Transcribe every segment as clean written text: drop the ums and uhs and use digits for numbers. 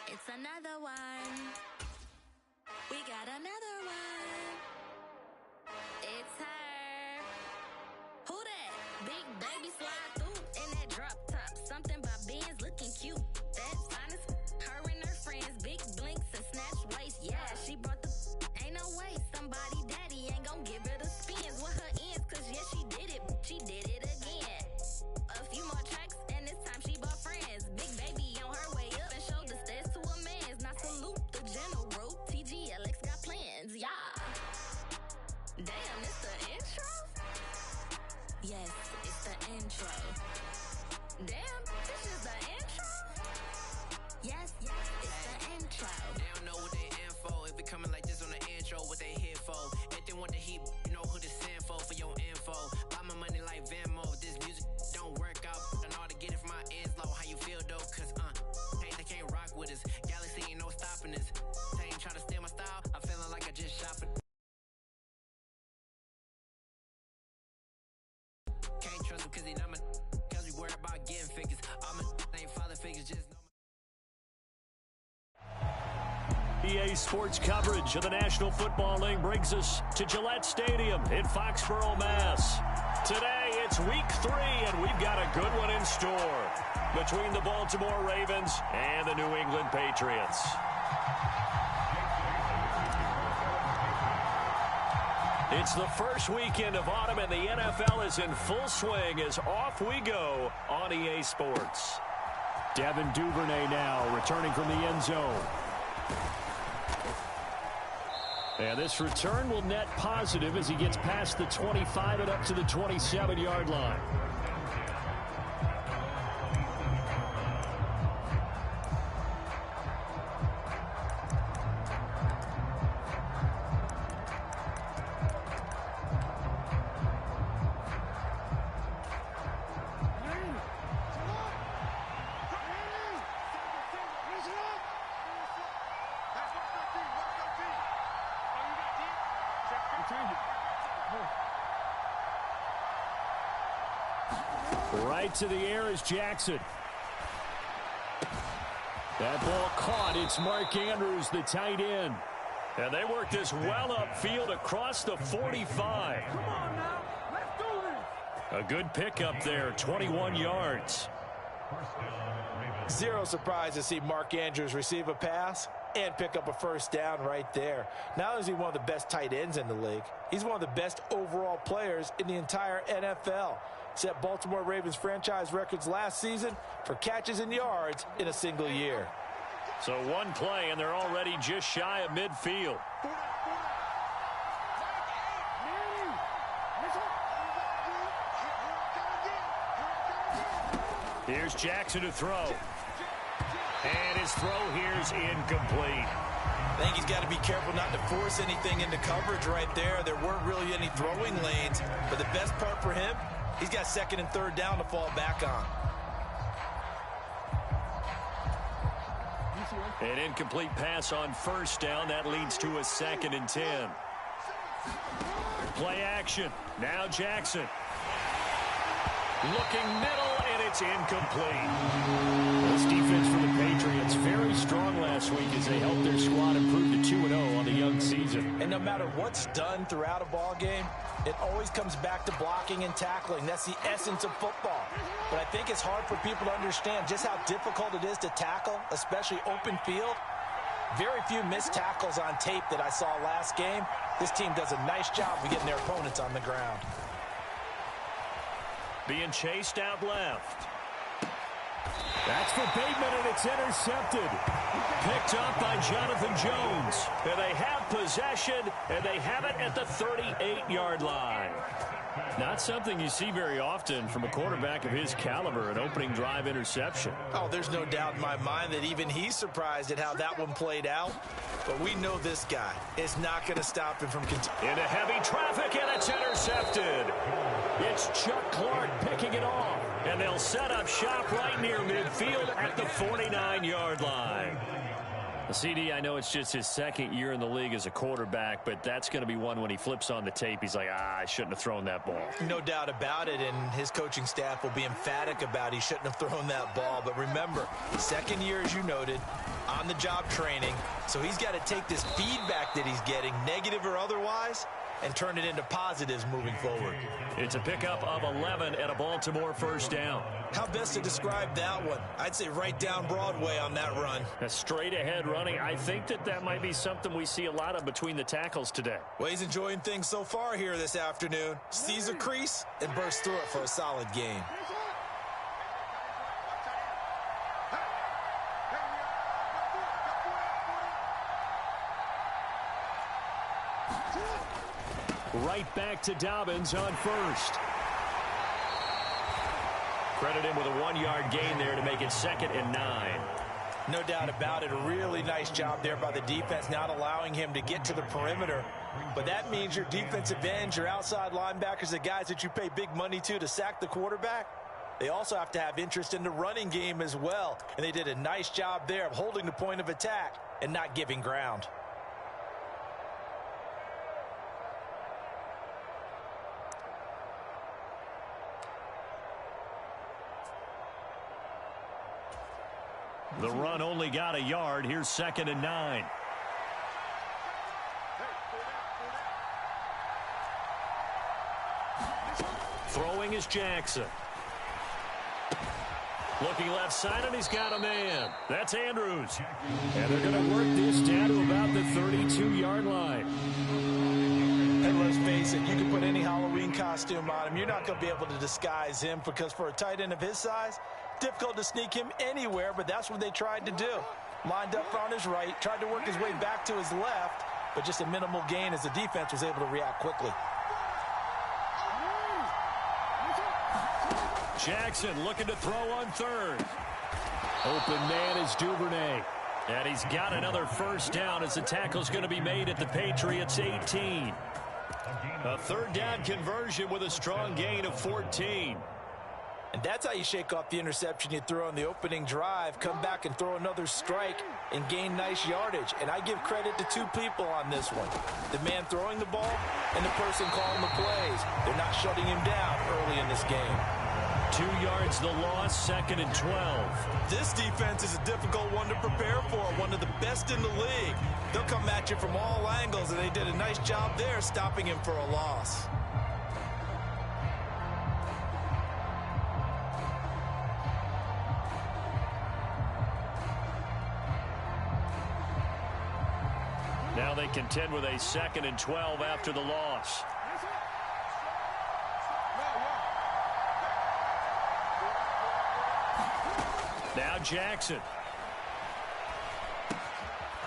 It's another one. We got another one. It's her. Who that? Big baby slide through in that drop top. Something by Benz looking cute. That's fine as her and her friends. Big blinks and snatch waist. Yeah, she brought the ain't no way. Somebody daddy ain't gon' give her the spins with her ends. Cause yeah, she did it. She did it again. A few more tracks and this time she bought friends. Big baby on her way up and showed the stairs to a man's. Now salute the general. TGLX got plans. Yeah. Damn, it's the intro? Yes, it's the intro. Damn, this is the intro? Yes, it's the intro. They don't know what they in for. If it coming like this on the intro, what they here for? If they want the heat, you know who to send for your info. Buy my money like Venmo. If this music don't work out, I know how to get it from my ends low. How you feel though? Cause they can't rock with us. Galaxy ain't no stopping us. They ain't trying to steal my style. I'm feeling like I just shopping. Can't trust him cause he not my cause we worry about getting figures. All my ain't father figures, just know EA Sports coverage of the National Football League brings us to Gillette Stadium in Foxborough, Mass. Today, it's week 3, and we've got a good one in store between the Baltimore Ravens and the New England Patriots. It's the first weekend of autumn, and the NFL is in full swing as off we go on EA Sports. Devin Duvernay now returning from the end zone. And this return will net positive as he gets past the 25 and up to the 27-yard line. Right to the air is Jackson. That ball caught. It's Mark Andrews, the tight end. And they work this well upfield across the 45. Come on now. Let's do this. A good pickup there, 21 yards. Zero surprise to see Mark Andrews receive a pass and pick up a first down right there. Not only is he one of the best tight ends in the league, he's one of the best overall players in the entire NFL. Set Baltimore Ravens franchise records last season for catches and yards in a single year. So one play, and they're already just shy of midfield. Here's Jackson to throw. And his throw here's incomplete. I think he's got to be careful not to force anything into coverage right there. There weren't really any throwing lanes, but the best part for him, he's got second and third down to fall back on. An incomplete pass on first down. That leads to a 2nd and 10. Play action. Now Jackson. Looking middle, and it's incomplete. This defense for the Patriots very strong last week as they helped their squad improve to 2-0 on the young season. And no matter what's done throughout a ball game, it always comes back to blocking and tackling. That's the essence of football. But I think it's hard for people to understand just how difficult it is to tackle, especially open field. Very few missed tackles on tape that I saw last game. This team does a nice job of getting their opponents on the ground. Being chased out left. That's for Bateman, and it's intercepted. Picked up by Jonathan Jones. And they have possession, and they have it at the 38-yard line. Not something you see very often from a quarterback of his caliber, an opening drive interception. Oh, there's no doubt in my mind that even he's surprised at how that one played out. But we know this guy is not going to stop him from continuing. Into heavy traffic, and it's intercepted. It's Chuck Clark picking it off. And they'll set up shop right near midfield at the 49-yard line. CD, I know it's just his second year in the league as a quarterback, but that's going to be one when he flips on the tape. He's like, I shouldn't have thrown that ball. No doubt about it, and his coaching staff will be emphatic about he shouldn't have thrown that ball. But remember, second year, as you noted, on-the-job training, so he's got to take this feedback that he's getting, negative or otherwise, and turn it into positives moving forward. It's a pickup of 11 and a Baltimore first down. How best to describe that one? I'd say right down Broadway on that run. A straight-ahead running. I think that might be something we see a lot of between the tackles today. Well, he's enjoying things so far here this afternoon. Sees a crease and bursts through it for a solid gain. Right back to Dobbins on first. Credit him with a 1-yard gain there to make it 2nd and 9. No doubt about it. A really nice job there by the defense, not allowing him to get to the perimeter. But that means your defensive ends, your outside linebackers, the guys that you pay big money to sack the quarterback, they also have to have interest in the running game as well. And they did a nice job there of holding the point of attack and not giving ground. The run only got a yard. Here's 2nd and 9. Throwing is Jackson. Looking left side, and he's got a man. That's Andrews. And they're going to work this down to about the 32-yard line. And let's face it, you can put any Halloween costume on him. You're not going to be able to disguise him because for a tight end of his size, difficult to sneak him anywhere, but that's what they tried to do. Lined up on his right, tried to work his way back to his left, but just a minimal gain as the defense was able to react quickly. Jackson looking to throw on third. Open man is Duvernay. And he's got another first down as the tackle's going to be made at the Patriots 18. A 3rd down conversion with a strong gain of 14. And that's how you shake off the interception you threw on the opening drive, come back and throw another strike and gain nice yardage. And I give credit to two people on this one. The man throwing the ball and the person calling the plays. They're not shutting him down early in this game. 2 yards the loss, 2nd and 12. This defense is a difficult one to prepare for, one of the best in the league. They'll come at you from all angles, and they did a nice job there stopping him for a loss. Now they contend with a 2nd and 12 after the loss. Now Jackson.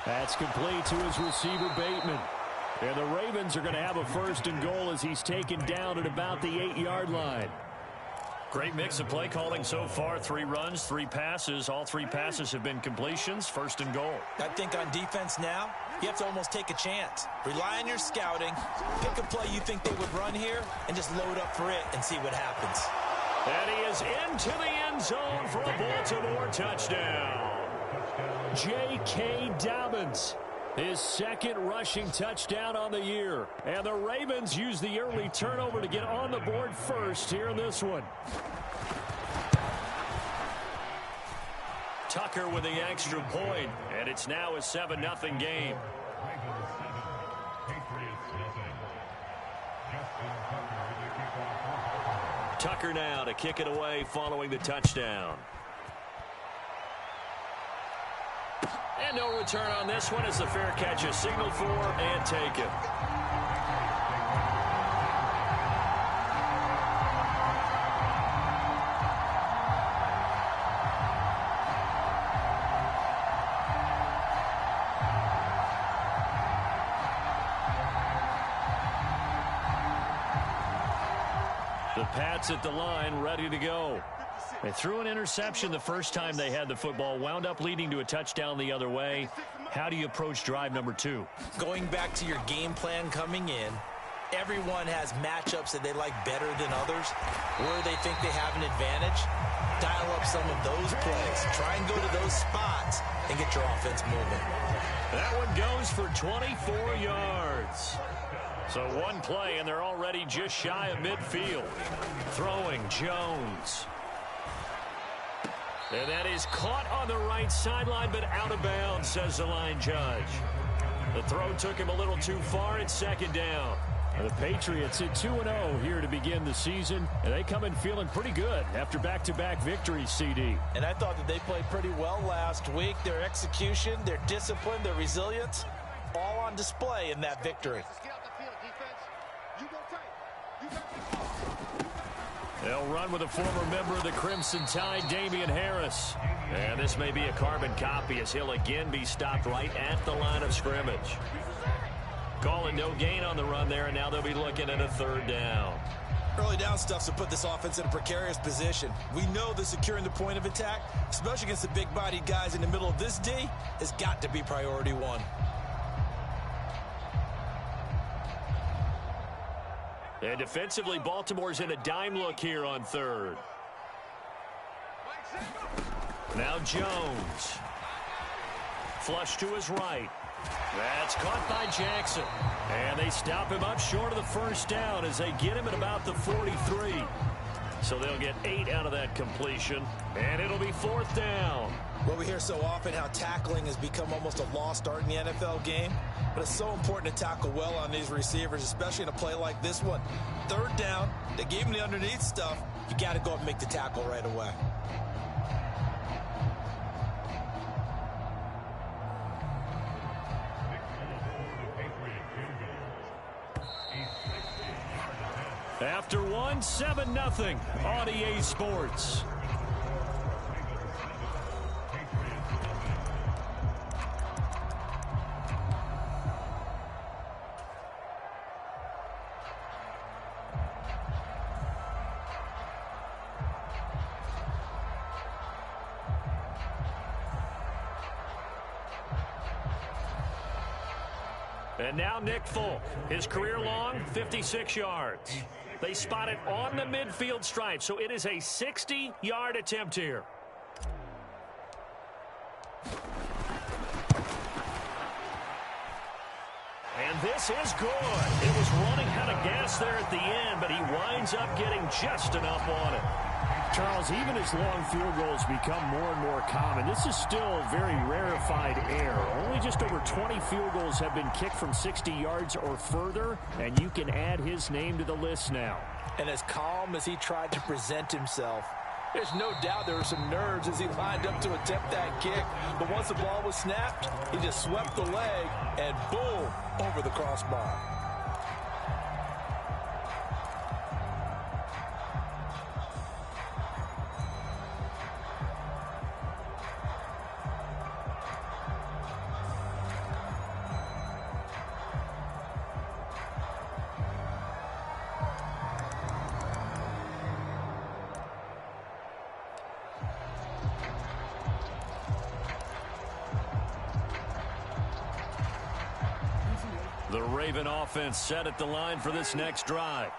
That's complete to his receiver, Bateman. And the Ravens are going to have a 1st and goal as he's taken down at about the 8-yard line. Great mix of play calling so far. 3 runs, 3 passes. All 3 passes have been completions. 1st and goal. I think on defense now, you have to almost take a chance. Rely on your scouting. Pick a play you think they would run here and just load up for it and see what happens. And he is into the end zone for a Baltimore touchdown. J.K. Dobbins, his 2nd rushing touchdown on the year. And the Ravens use the early turnover to get on the board first here in this one. Tucker with the extra point, and it's now a 7-0 game. Tucker now to kick it away following the touchdown. And no return on this one as the fair catch is signaled for and taken. The Pats at the line, ready to go. They threw an interception the first time they had the football, wound up leading to a touchdown the other way. How do you approach drive number 2? Going back to your game plan coming in, everyone has matchups that they like better than others, where they think they have an advantage. dial up some of those plays. Try and go to those spots and get your offense moving. That one goes for 24 yards. So one play, and they're already just shy of midfield. Throwing Jones. And that is caught on the right sideline, but out of bounds, says the line judge. The throw took him a little too far. It's second down. The Patriots at 2-0 here to begin the season, and they come in feeling pretty good after back-to-back victories, CD. And I thought that they played pretty well last week. Their execution, their discipline, their resilience, all on display in that victory. They'll run with a former member of the Crimson Tide, Damian Harris. And this may be a carbon copy as he'll again be stopped right at the line of scrimmage. Calling no gain on the run there, and now they'll be looking at a third down. Early down stuff to put this offense in a precarious position. We know that securing the point of attack, especially against the big-bodied guys in the middle of this D, has got to be priority one. And defensively, Baltimore's in a dime look here on third. Now Jones. Flush to his right. That's caught by Jackson. And they stop him up short of the first down as they get him at about the 43. So they'll get 8 out of that completion. And it'll be fourth down. Well, we hear so often how tackling has become almost a lost art in the NFL game. But it's so important to tackle well on these receivers, especially in a play like this one. Third down, they gave him the underneath stuff. You got to go up and make the tackle right away. After one, 7-0 on EA Sports. And now Nick Folk, his career long, 56 yards. They spot it on the midfield stripe, so it is a 60-yard attempt here. And this is good. It was running out of gas there at the end, but he winds up getting just enough on it. Charles, even as long field goals become more and more common, this is still very rarefied air. Only just over 20 field goals have been kicked from 60 yards or further, and you can add his name to the list now. And as calm as he tried to present himself, there's no doubt there were some nerves as he lined up to attempt that kick. But once the ball was snapped, he just swept the leg and boom, over the crossbar. The Raven offense set at the line for this next drive.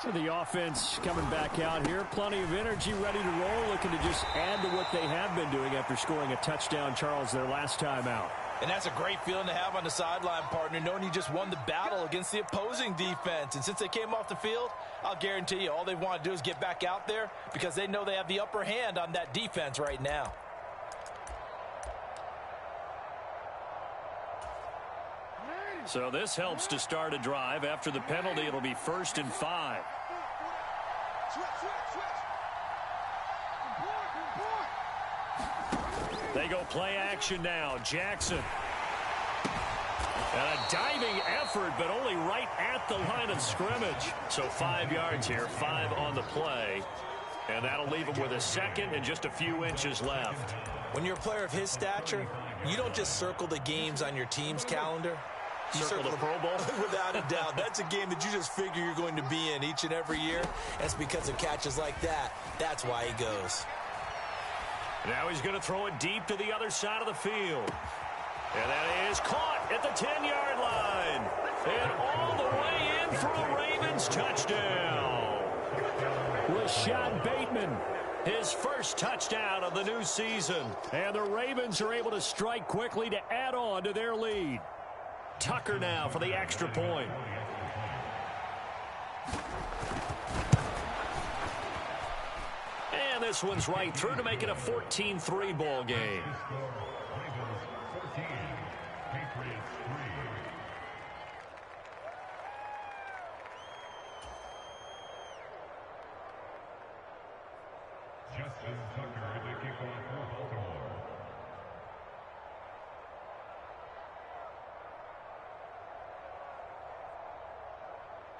So the offense coming back out here, plenty of energy, ready to roll, looking to just add to what they have been doing after scoring a touchdown, Charles, their last time out. And that's a great feeling to have on the sideline, partner, knowing you just won the battle against the opposing defense. And since they came off the field, I'll guarantee you all they want to do is get back out there because they know they have the upper hand on that defense right now. So this helps to start a drive. After the penalty, it'll be 1st and 5. They go play action now. Jackson. And a diving effort, but only right at the line of scrimmage. So 5 yards here, 5 on the play. And that'll leave him with a second and just a few inches left. When you're a player of his stature, you don't just circle the games on your team's calendar. You Circle the Pro Bowl? Without a doubt. That's a game that you just figure you're going to be in each and every year. That's because of catches like that. That's why he goes. Now he's going to throw it deep to the other side of the field. And that is caught at the 10-yard line. And all the way in for a Ravens touchdown. Rashad Bateman His first touchdown of the new season. And the Ravens are able to strike quickly to add on to their lead. Tucker now for the extra point. And this one's right through to make it a 14-3 ball game.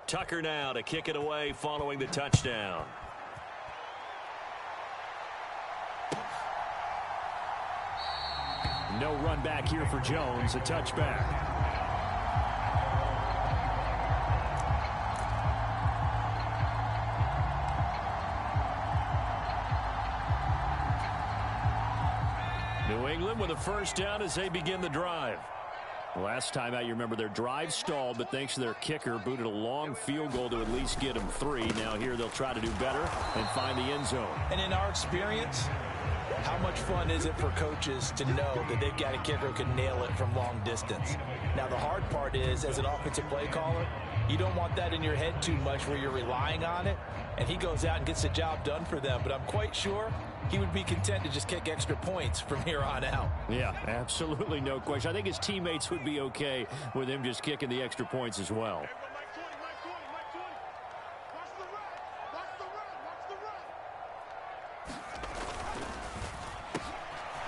Tucker now to kick it away following the touchdown. No run back here for Jones, a touchback. New England with a first down as they begin the drive. Last time out, you remember their drive stalled, but thanks to their kicker, booted a long field goal to at least get them 3. Now here they'll try to do better and find the end zone. And in our experience, how much fun is it for coaches to know that they've got a kicker who can nail it from long distance? Now, the hard part is, as an offensive play caller, you don't want that in your head too much where you're relying on it, and he goes out and gets the job done for them. But I'm quite sure he would be content to just kick extra points from here on out. Yeah, absolutely no question. I think his teammates would be okay with him just kicking the extra points as well.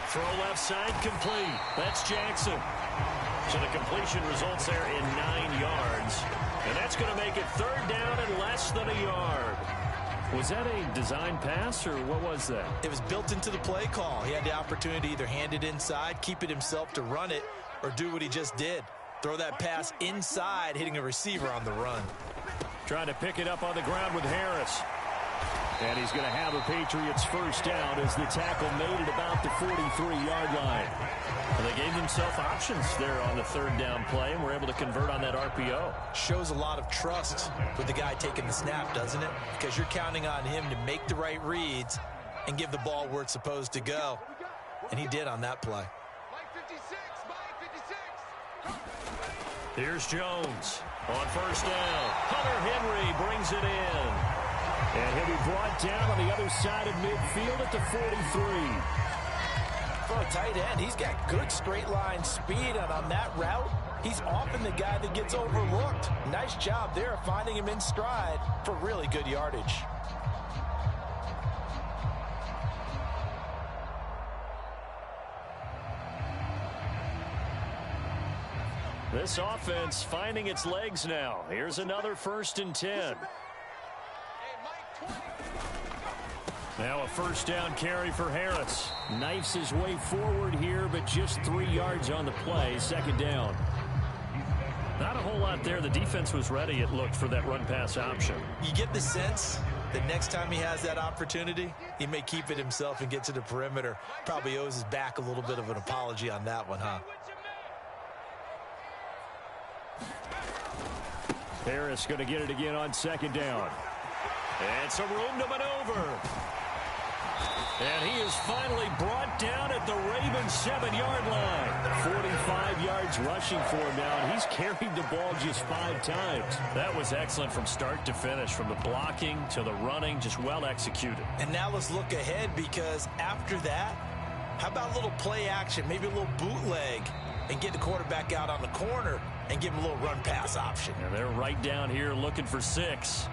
Throw left side complete. That's Jackson. So the completion results there in 9 yards. And that's going to make it 3rd down and less than a yard. Was that a design pass, or what was that? It was built into the play call. He had the opportunity to either hand it inside, keep it himself to run it, or do what he just did. Throw that pass inside, hitting a receiver on the run. Trying to pick it up on the ground with Harris. And he's going to have a Patriots first down as the tackle made it about the 43-yard line. Well, they gave themselves options there on the 3rd down play and were able to convert on that RPO. Shows a lot of trust with the guy taking the snap, doesn't it? Because you're counting on him to make the right reads and give the ball where it's supposed to go. And he did on that play. Here's Jones on first down. Hunter Henry brings it in. And he'll be brought down on the other side of midfield at the 43. For a tight end, he's got good straight line speed, and on that route, he's often the guy that gets overlooked. Nice job there finding him in stride for really good yardage. This offense finding its legs now. Here's another 1st and 10. Now a first down carry for Harris. Knifes his way forward here, but just 3 yards on the play. 2nd down. Not a whole lot there. The defense was ready, it looked, for that run-pass option. You get the sense that next time he has that opportunity, he may keep it himself and get to the perimeter. Probably owes his back a little bit of an apology on that one, huh? Harris going to get it again on 2nd down. And some room to maneuver. And he is finally brought down at the Ravens 7-yard line. 45 yards rushing for him now, and he's carried the ball just 5 times. That was excellent from start to finish, from the blocking to the running, just well executed. And now let's look ahead, because after that, how about a little play action, maybe a little bootleg, and get the quarterback out on the corner and give him a little run pass option. And they're right down here looking for 6.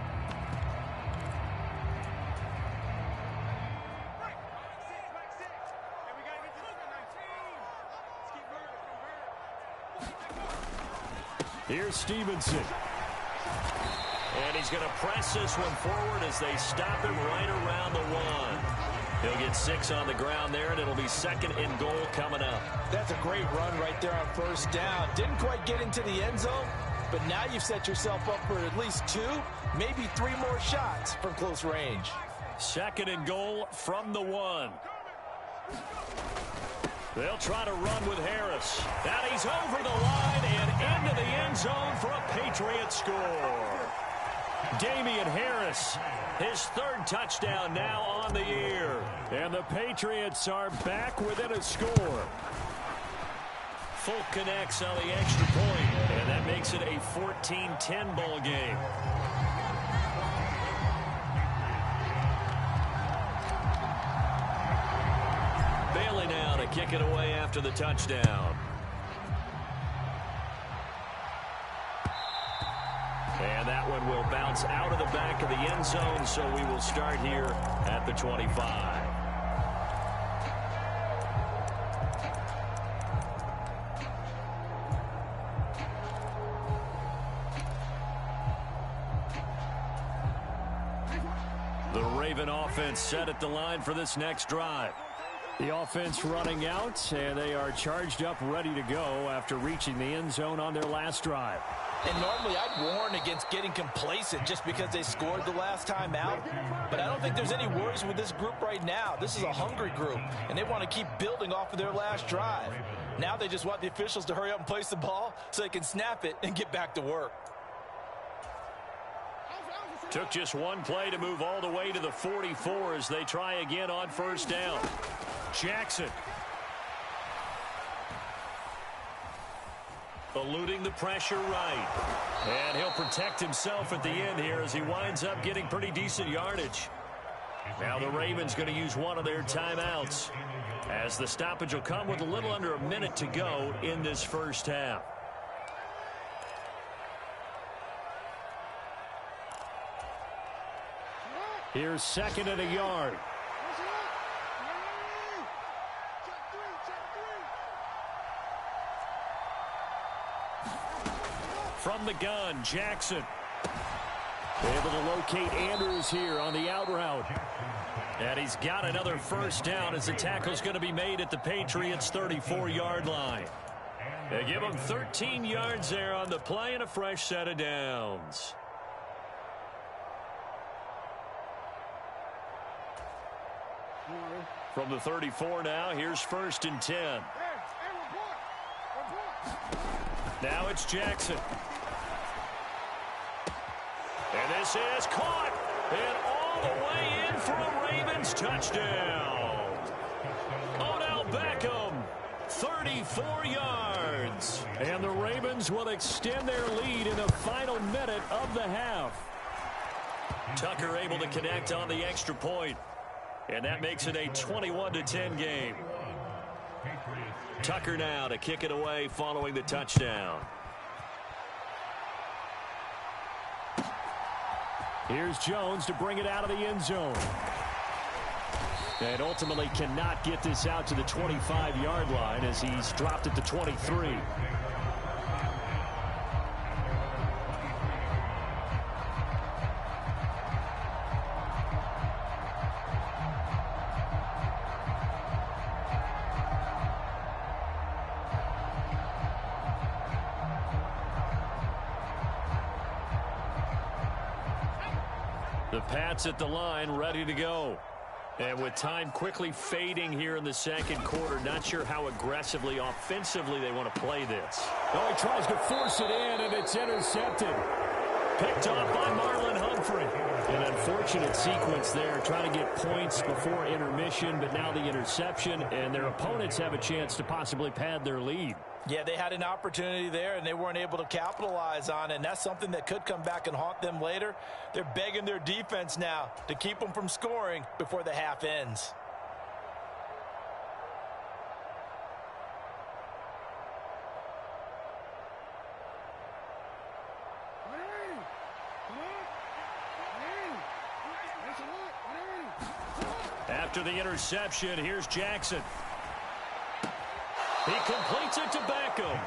Here's Stevenson. And he's going to press this one forward as they stop him right around the 1. He'll get 6 on the ground there, and it'll be 2nd and goal coming up. That's a great run right there on first down. Didn't quite get into the end zone, but now you've set yourself up for at least 2, maybe 3 more shots from close range. 2nd and goal from the 1. They'll try to run with Harris. And he's over the line and into the end zone for a Patriot score. Damian Harris, his third touchdown now on the year. And the Patriots are back within a score. Folk connects on the extra point, and that makes it a 14-10 ball game. Bailey now to kick it away after the touchdown. And that one will bounce out of the back of the end zone, so we will start here at the 25. The Raven offense set at the line for this next drive. The offense running out, and they are charged up, ready to go after reaching the end zone on their last drive. And normally I'd warn against getting complacent just because they scored the last time out. But I don't think there's any worries with this group right now. This is a hungry group, and they want to keep building off of their last drive. Now they just want the officials to hurry up and place the ball so they can snap it and get back to work. Took just one play to move all the way to the 44 as they try again on first down. Jackson. Eluding the pressure right. And he'll protect himself at the end here as he winds up getting pretty decent yardage. Now the Ravens going to use one of their timeouts, as the stoppage will come with a little under a minute to go in this first half. Here's second and a yard. From the gun, Jackson. Able to locate Andrews here on the out route. And he's got another first down as the tackle's going to be made at the Patriots' 34-yard line. They give him 13 yards there on the play and a fresh set of downs. From the 34 now, here's first and 10. Now it's Jackson. And this is caught. And all the way in for a Ravens touchdown. Odell Beckham, 34 yards. And the Ravens will extend their lead in the final minute of the half. Tucker able to connect on the extra point. And that makes it a 21-10 game. Tucker now to kick it away following the touchdown. Here's Jones to bring it out of the end zone. And ultimately cannot get this out to the 25-yard line as he's dropped it to 23. The Pats at the line, ready to go. And with time quickly fading here in the second quarter, not sure how aggressively, offensively they want to play this. Oh, he tries to force it in, and it's intercepted. Picked off by Marlon Humphrey. An unfortunate sequence there, trying to get points before intermission, but now the interception, and their opponents have a chance to possibly pad their lead. Yeah, they had an opportunity there, and they weren't able to capitalize on it, and that's something that could come back and haunt them later. They're begging their defense now to keep them from scoring before the half ends. After the interception, here's Jackson. He completes it to Beckham.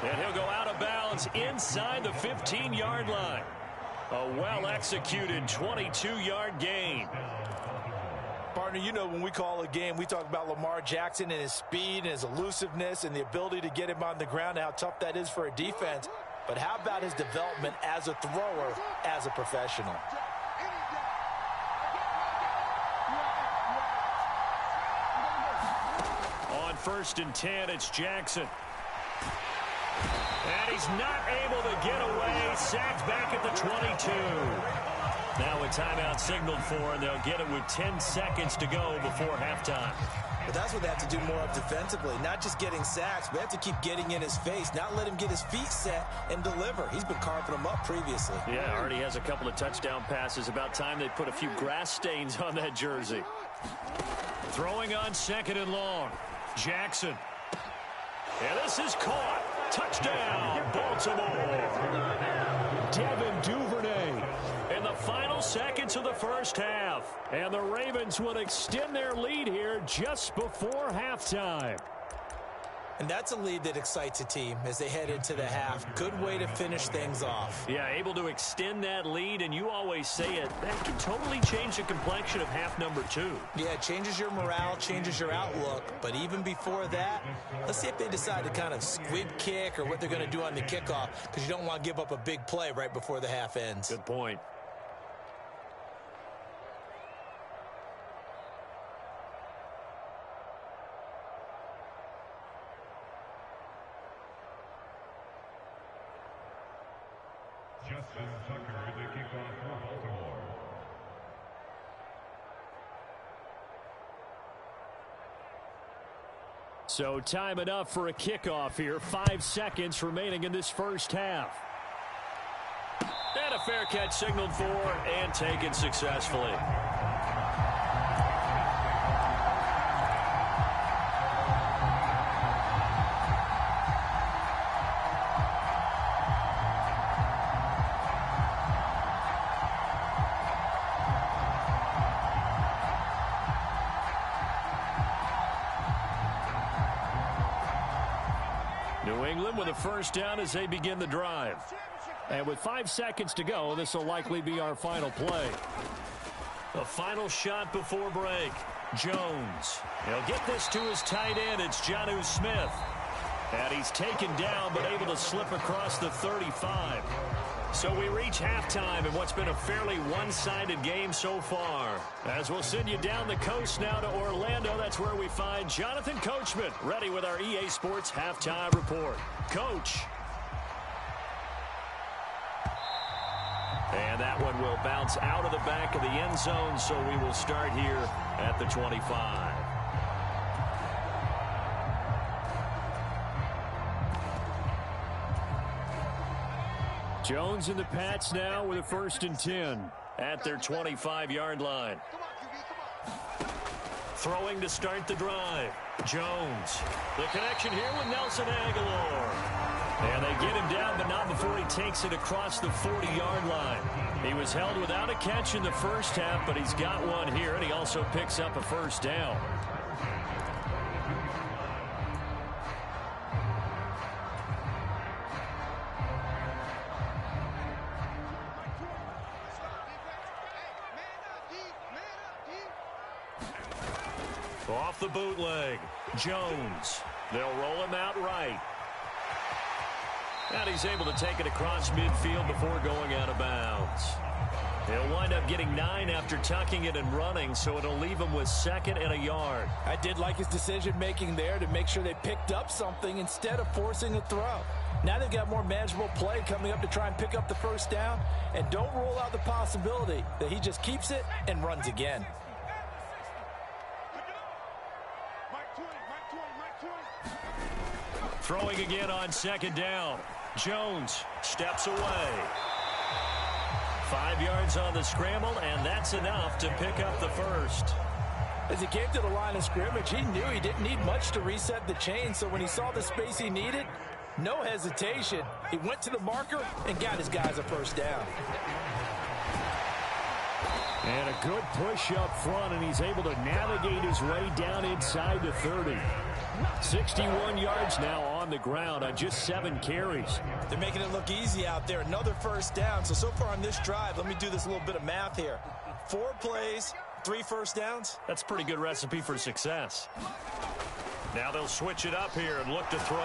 And he'll go out of bounds inside the 15-yard line. A well-executed 22-yard gain. Partner, you know when we call a game, we talk about Lamar Jackson and his speed and his elusiveness and the ability to get him on the ground and how tough that is for a defense. But how about his development as a thrower, as a professional? On first and 10, it's Jackson. And he's not able to get away. Sacked back at the 22. Now a timeout signaled for, and they'll get it with 10 seconds to go before halftime. But that's what they have to do more of defensively. Not just getting sacks, but they have to keep getting in his face, not let him get his feet set and deliver. He's been carving them up previously. Yeah, already has a couple of touchdown passes. About time they put a few grass stains on that jersey. Throwing on 2nd and long. Jackson. And this is caught. Touchdown, Baltimore. Devin Duvernay in the final seconds of the first half. And the Ravens will extend their lead here just before halftime. And that's a lead that excites a team as they head into the half. Good way to finish things off. Yeah, able to extend that lead, and you always say it, that can totally change the complexion of half number 2. Yeah, it changes your morale, changes your outlook. But even before that, let's see if they decide to kind of squib kick or what they're going to do on the kickoff, because you don't want to give up a big play right before the half ends. Good point. Justin Tucker, the kickoff for Baltimore. So time enough for a kickoff here. 5 seconds remaining in this first half. And a fair catch signaled for and taken successfully. New England with a first down as they begin the drive. And with 5 seconds to go, this will likely be our final play. A final shot before break. Jones. He'll get this to his tight end. It's Jonnu Smith. And he's taken down but able to slip across the 35. So we reach halftime in what's been a fairly one-sided game so far. As we'll send you down the coast now to Orlando, that's where we find Jonathan Coachman ready with our EA Sports Halftime Report. Coach. And that one will bounce out of the back of the end zone, so we will start here at the 25. Jones and the Pats now with a 1st and 10 at their 25-yard line. Throwing to start the drive. Jones. The connection here with Nelson Aguilar. And they get him down, but not before he takes it across the 40-yard line. He was held without a catch in the first half, but he's got one here, and he also picks up a first down. Off the bootleg. Jones. They'll roll him out right. And he's able to take it across midfield before going out of bounds. He'll wind up getting 9 after tucking it and running, so it'll leave him with 2nd and a yard. I did like his decision-making there to make sure they picked up something instead of forcing a throw. Now they've got more manageable play coming up to try and pick up the first down, and don't rule out the possibility that he just keeps it and runs again. Throwing again on 2nd down. Jones steps away. 5 yards on the scramble, and that's enough to pick up the first. As he came to the line of scrimmage, he knew he didn't need much to reset the chain, so when he saw the space he needed, no hesitation. He went to the marker and got his guys a first down. And a good push up front, and he's able to navigate his way down inside the 30. 61 yards now on the ground on just 7 carries. They're making it look easy out there. Another first down. So far on this drive, let me do this little bit of math here. 4 plays, 3 first downs. That's a pretty good recipe for success. Now they'll switch it up here and look to throw.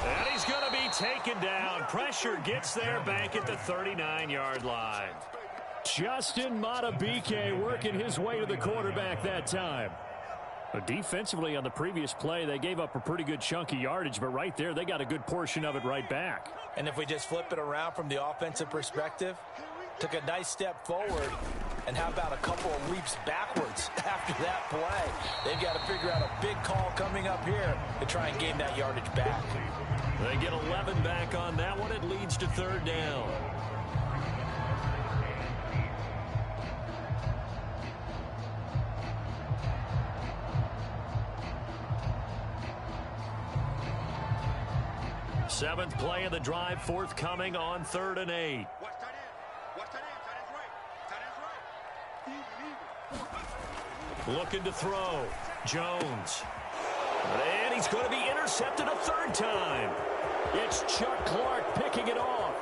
And he's going to be taken down. Pressure gets there back at the 39-yard line. Justin Madubuike working his way to the quarterback that time. Defensively on the previous play, they gave up a pretty good chunk of yardage, but right there, they got a good portion of it right back. And if we just flip it around from the offensive perspective, took a nice step forward, and how about a couple of leaps backwards after that play? They've got to figure out a big call coming up here to try and gain that yardage back. They get 11 back on that one. It leads to third down. Seventh play of the drive, forthcoming on 3rd and 8. Watch tight end. Watch tight end. Tight end's right. Tight end's right. Looking to throw. Jones. And he's going to be intercepted a third time. It's Chuck Clark picking it off.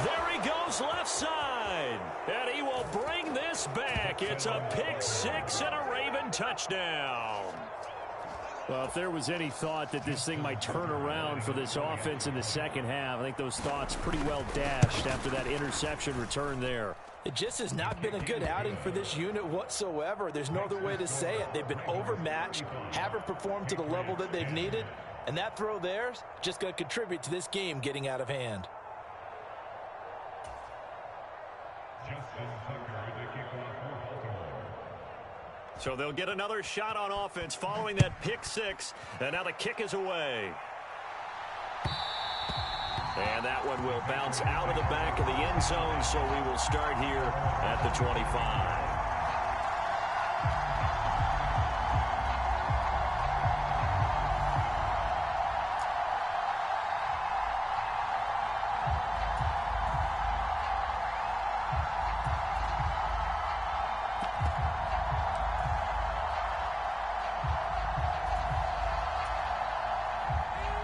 There he goes left side. And he will bring this back. It's a pick six and a Raven touchdown. Well, if there was any thought that this thing might turn around for this offense in the second half, I think those thoughts pretty well dashed after that interception return there. It just has not been a good outing for this unit whatsoever. There's no other way to say it. They've been overmatched, haven't performed to the level that they've needed, and that throw there's just going to contribute to this game getting out of hand. Justin Tucker, the kickoff for Baltimore. So they'll get another shot on offense following that pick six, and now the kick is away. And that one will bounce out of the back of the end zone, so we will start here at the 25.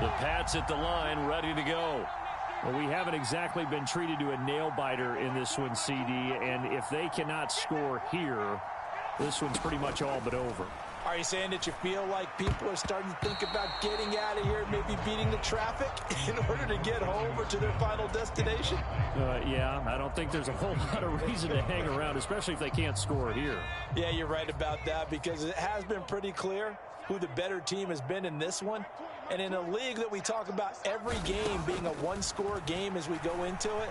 The Pats at the line, ready to go. Well, we haven't exactly been treated to a nail-biter in this one, CD, and if they cannot score here, this one's pretty much all but over. Are you saying that you feel like people are starting to think about getting out of here, maybe beating the traffic in order to get home or to their final destination? Yeah, I don't think there's a whole lot of reason to hang around, especially if they can't score here. Yeah, you're right about that, because it has been pretty clear who the better team has been in this one. And in a league that we talk about every game being a one-score game as we go into it,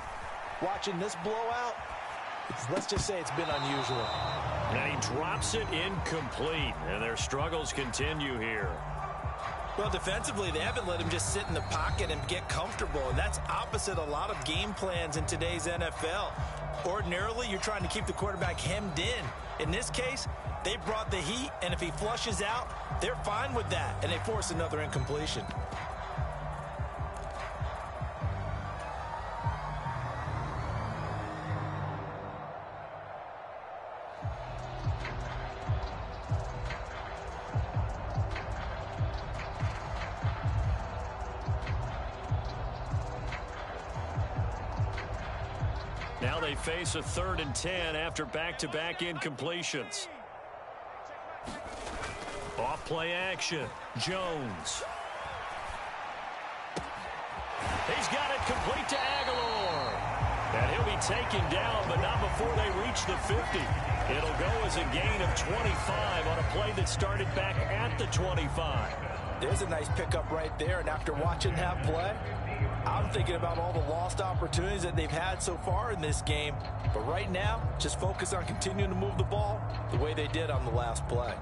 watching this blowout, let's just say it's been unusual. And he drops it incomplete, and their struggles continue here. Well, defensively, they haven't let him just sit in the pocket and get comfortable, and that's opposite a lot of game plans in today's NFL. Ordinarily, you're trying to keep the quarterback hemmed in. In this case, they brought the heat, and if he flushes out, they're fine with that, and they force another incompletion. Now they face a 3rd and 10 after back-to-back incompletions. Off play action. Jones. He's got it complete to Aguilar. And he'll be taken down, but not before they reach the 50. It'll go as a gain of 25 on a play that started back at the 25. There's a nice pickup right there, and after watching that play, I'm thinking about all the lost opportunities that they've had so far in this game. But right now, just focus on continuing to move the ball the way they did on the last play.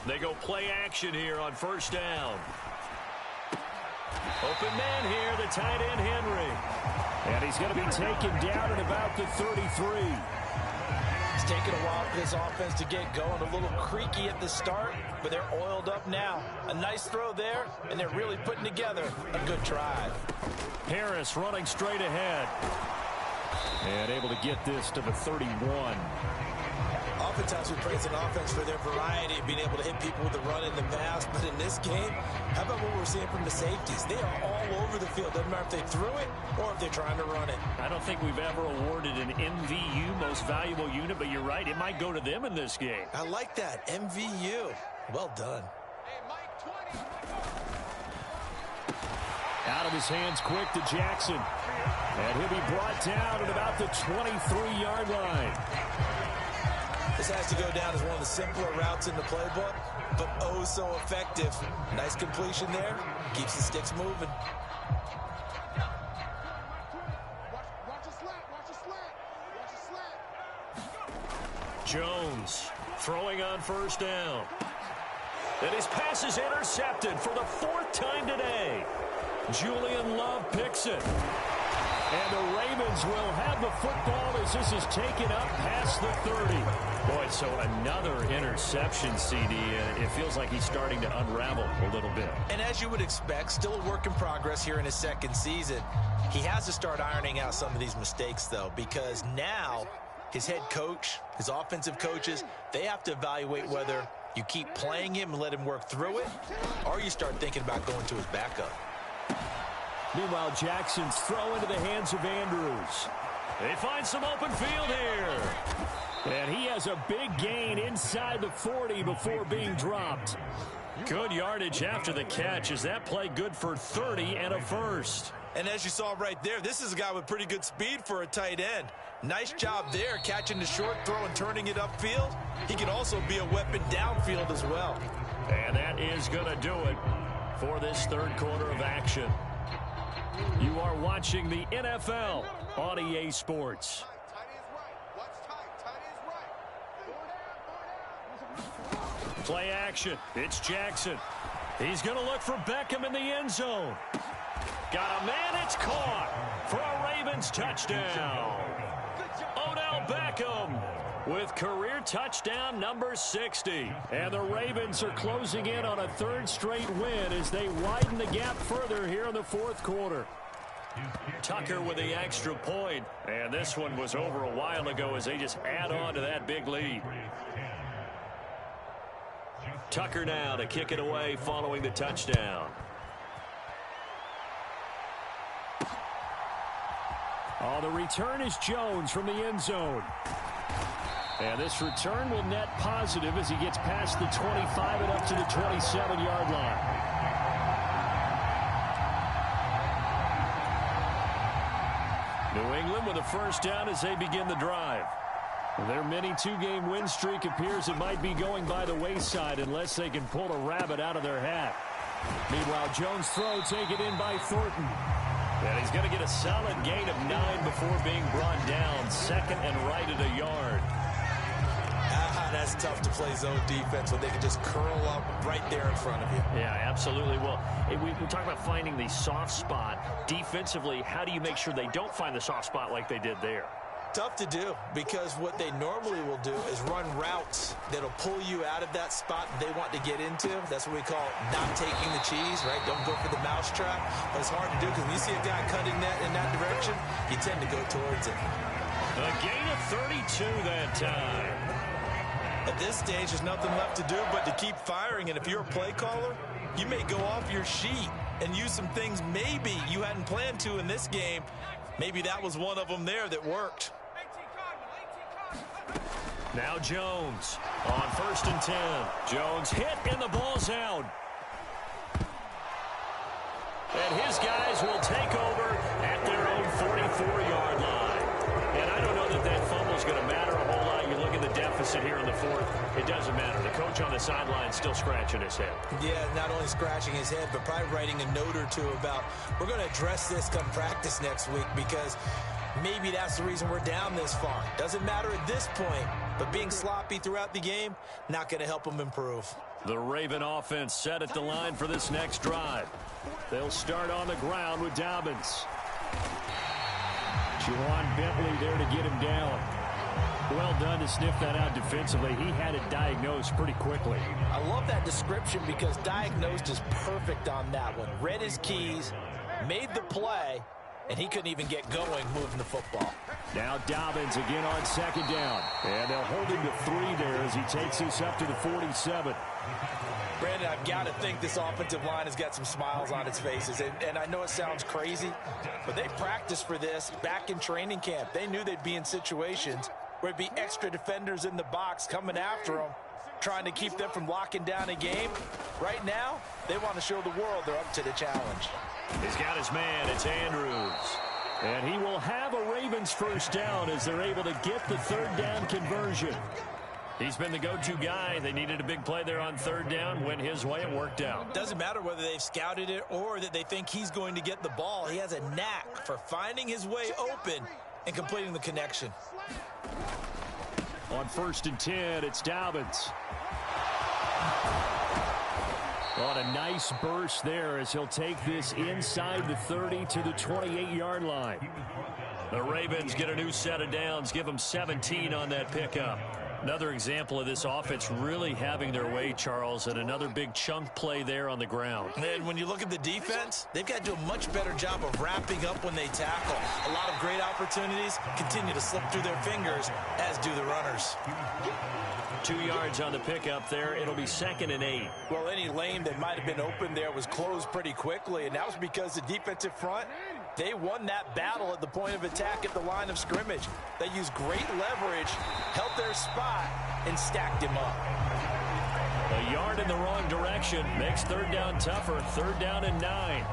They go play action here on 1st down. Open man here, the tight end Henry. And he's going to be taken down at about the 33. It's taken a while for this offense to get going. A little creaky at the start, but they're oiled up now. A nice throw there, and they're really putting together a good drive. Harris running straight ahead. And able to get this to the 31. Oftentimes we praise an offense for their variety of being able to hit people with the run in the pass, but in this game, how about what we're seeing from the safeties? They are all over the field. Doesn't matter if they threw it or if they're trying to run it. I don't think we've ever awarded an MVU, most valuable unit, but you're right, it might go to them in this game. I like that, MVU. Well done. Out of his hands quick to Jackson. And he'll be brought down at about the 23-yard line. This has to go down as one of the simpler routes in the playbook, but oh so effective. Nice completion there. Keeps the sticks moving. Jones throwing on first down. And his pass is intercepted for the 4th time today. Julian Love picks it. And the Ravens will have the football as this is taken up past the 30. Boy, so another interception, CD. It feels like he's starting to unravel a little bit. And as you would expect, still a work in progress here in his second season. He has to start ironing out some of these mistakes, though, because now his head coach, his offensive coaches, they have to evaluate whether you keep playing him and let him work through it, or you start thinking about going to his backup. Meanwhile, Jackson's throw into the hands of Andrews. They find some open field here. And he has a big gain inside the 40 before being dropped. Good yardage after the catch. Is that play good for 30 and a first? And as you saw right there, this is a guy with pretty good speed for a tight end. Nice job there, catching the short throw and turning it upfield. He can also be a weapon downfield as well. And that is going to do it for this third quarter of action. You are watching the NFL on EA Sports. Play action. It's Jackson. He's going to look for Beckham in the end zone. Got a man. It's caught for a Ravens touchdown. Odell Beckham with career touchdown number 60. And the Ravens are closing in on a 3rd straight win as they widen the gap further here in the 4th quarter. Tucker with the extra point. And this one was over a while ago as they just add on to that big lead. Tucker now to kick it away following the touchdown. Oh, the return is Jones from the end zone. And this return will net positive as he gets past the 25 and up to the 27-yard line. New England with a first down as they begin the drive. Their mini 2-game win streak appears it might be going by the wayside unless they can pull a rabbit out of their hat. Meanwhile, Jones' throw taken in by Thornton. And he's going to get a solid gain of 9 before being brought down. 2nd and right at a yard. That's tough to play zone defense when they can just curl up right there in front of you. Yeah, absolutely. Well, we talk about finding the soft spot. Defensively, how do you make sure they don't find the soft spot like they did there? Tough to do, because what they normally will do is run routes that'll pull you out of that spot they want to get into. That's what we call not taking the cheese, right? Don't go for the mousetrap. But it's hard to do because when you see a guy cutting that in that direction, you tend to go towards it. A gain of 32 that time. At this stage, there's nothing left to do but to keep firing. And if you're a play caller, you may go off your sheet and use some things maybe you hadn't planned to in this game. Maybe that was one of them there that worked. Now Jones on 1st and 10. Jones hit and the ball's out. And his guys will take over at their own 44-yard line. And I don't know that that fumble's going to matter a whole lot. You look at the deficit here in the 4th. It doesn't matter. The coach on the sideline still scratching his head. Yeah, not only scratching his head, but probably writing a note or two about, we're going to address this come practice next week, because maybe that's the reason we're down this far. Doesn't matter at this point, but being sloppy throughout the game, not going to help them improve. The Raven offense set at the line for this next drive. They'll start on the ground with Dobbins. Juwan Bentley there to get him down. Well done to sniff that out defensively. He had it diagnosed pretty quickly. I love that description because diagnosed is perfect on that one. Read his keys, made the play, and he couldn't even get going moving the football. Now Dobbins again on 2nd down. And they'll hold him to 3 there as he takes this up to the 47. Brandon, I've got to think this offensive line has got some smiles on its faces. And I know it sounds crazy, but they practiced for this back in training camp. They knew they'd be in situations where it'd be extra defenders in the box coming after them. trying to keep them from locking down a game. Right now, they want to show the world they're up to the challenge. He's got his man. It's Andrews. And he will have a Ravens first down as they're able to get the third down conversion. He's been the go-to guy. They needed a big play there on third down. Went his way. It worked out. Doesn't matter whether they've scouted it or that they think he's going to get the ball. He has a knack for finding his way open and completing the connection. On 1st and 10, it's Dobbins. On a nice burst there as he'll take this inside the 30 to the 28-yard line. The Ravens get a new set of downs, give them 17 on that pickup. Another example of this offense really having their way, Charles, and another big chunk play there on the ground. And when you look at the defense, they've got to do a much better job of wrapping up when they tackle. A lot of great opportunities continue to slip through their fingers, as do the runners. 2 yards on the pickup there. It'll be 2nd and 8. Well, any lane that might have been open there was closed pretty quickly, and that was because the defensive front, they won that battle at the point of attack at the line of scrimmage. They used great leverage, held their spot, and stacked him up. A yard in the wrong direction makes third down tougher. 3rd down and 9.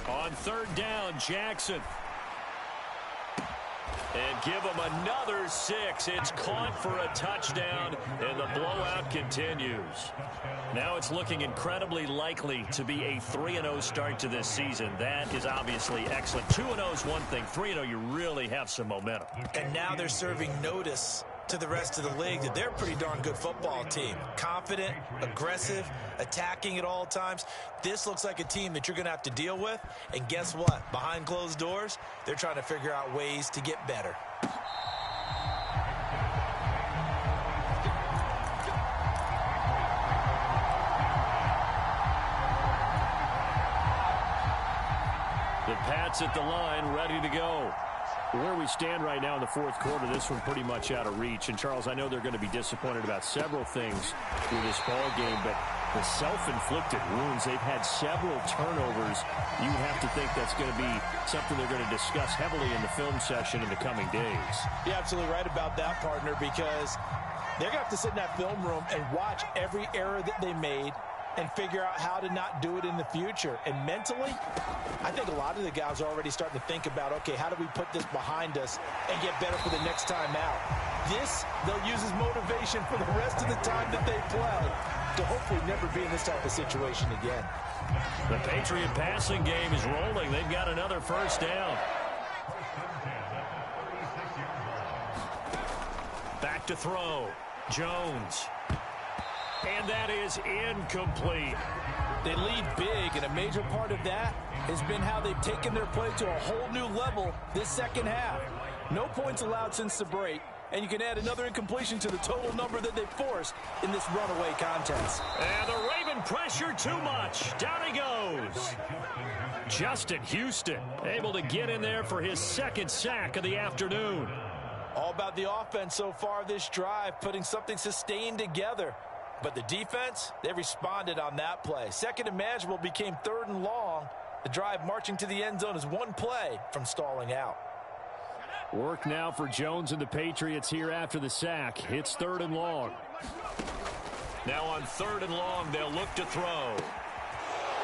On 3rd down, Jackson. And give him another 6. It's caught for a touchdown, and the blowout continues. Now it's looking incredibly likely to be a 3-0 start to this season. That is obviously excellent. 2-0 is one thing. 3-0, you really have some momentum. And now they're serving notice to the rest of the league that they're a pretty darn good football team. Confident, aggressive, attacking at all times. This looks like a team that you're going to have to deal with. And guess what? Behind closed doors, they're trying to figure out ways to get better. The Pats at the line, ready to go. Where we stand right now in the 4th quarter, this one pretty much out of reach. And, Charles, I know they're going to be disappointed about several things through this ball game, but the self-inflicted wounds, they've had several turnovers. You have to think that's going to be something they're going to discuss heavily in the film session in the coming days. You're absolutely right about that, partner, because they're going to have to sit in that film room and watch every error that they made and figure out how to not do it in the future. And mentally, I think a lot of the guys are already starting to think about, okay, how do we put this behind us and get better for the next time out? This, they'll use as motivation for the rest of the time that they play to hopefully never be in this type of situation again. The Patriot passing game is rolling. They've got another first down. Back to throw. Jones. And that is incomplete. They lead big, and a major part of that has been how they've taken their play to a whole new level this second half. No points allowed since the break, and you can add another incompletion to the total number that they've forced in this runaway contest. And the Raven pressure too much. Down he goes. Justin Houston able to get in there for his 2nd sack of the afternoon. All about the offense so far this drive, putting something sustained together. But the defense, they responded on that play. 2nd and manageable became 3rd and long. The drive marching to the end zone is one play from stalling out. Work now for Jones and the Patriots here after the sack. It's 3rd and long. Now on 3rd and long, they'll look to throw.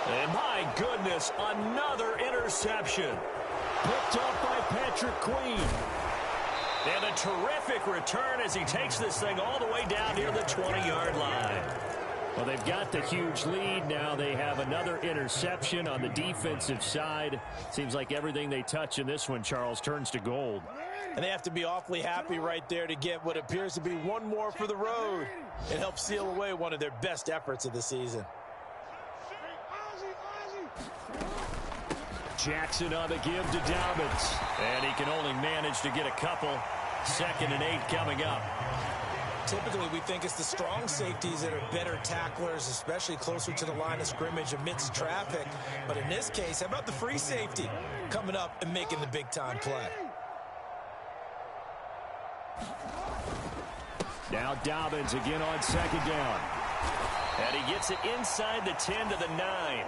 And my goodness, another interception. Picked up by Patrick Queen. And a terrific return as he takes this thing all the way down near the 20-yard line. Well, they've got the huge lead. Now they have another interception on the defensive side. Seems like everything they touch in this one, Charles, turns to gold. And they have to be awfully happy right there to get what appears to be one more for the road. It helps seal away one of their best efforts of the season. Jackson on the give to Dobbins. And he can only manage to get a couple. 2nd and 8 coming up. typically we think it's the strong safeties that are better tacklers, especially closer to the line of scrimmage amidst traffic. But in this case, how about the free safety coming up and making the big-time play? Now Dobbins again on second down. And he gets it inside the 10 to the 9.